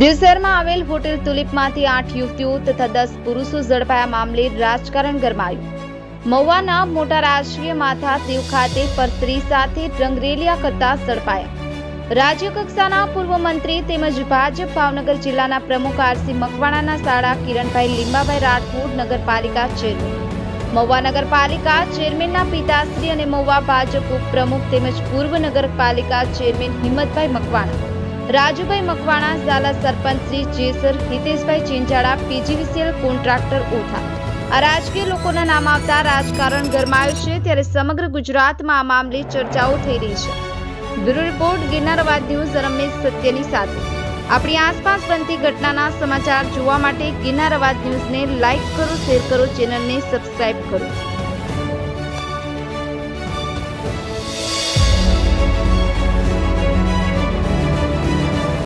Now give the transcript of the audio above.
દીવ શહેરમાં આવેલ હોટેલ તુલિપમાંથી 8 યુવતીઓ તથા 10 પુરુષો ઝડપાયા મામલે રાજકારણ ગરમાયું। મહુવાના મોટા રાજકીય માથા દીવ ખાતે પર સ્ત્રી સાથે રંગરેલિયા કરતા ઝડપાયા। રાજ્ય કક્ષાના પૂર્વ મંત્રી તેમજ ભાજપ ભાવનગર જિલ્લાના પ્રમુખ આરસી મકવાણાના શાળા કિરણભાઈ લીંબાભાઈ રાઠોડ નગરપાલિકા ચેરમેન, મહુવા નગરપાલિકા ચેરમેનના પિતાશ્રી અને મહુવા ભાજપ ઉપપ્રમુખ તેમજ પૂર્વ નગરપાલિકા ચેરમેન હિંમતભાઈ મકવાણા, રાજુભાઈ મકવાણા, ઝાલા સરપંચ શ્રી જેસર હિતેશભાઈ ચિંચાળા, પીજીવીસીએલ કોન્ટ્રાક્ટર ઓથા, આ રાજકીય લોકોના નામ આવતા રાજકારણ ગરમાયું છે। ત્યારે સમગ્ર ગુજરાતમાં આ મામલે ચર્ચાઓ થઈ રહી છે। બ્યુરો રિપોર્ટ, ગિરનાર અવાજ ન્યૂઝ, રમેશ સત્યની સાથે। આપણી આસપાસ બનતી ઘટનાના સમાચાર જોવા માટે ગિરનાર અવાજ ન્યૂઝને લાઇક કરો, શેર કરો, ચેનલને સબસ્ક્રાઇબ કરો।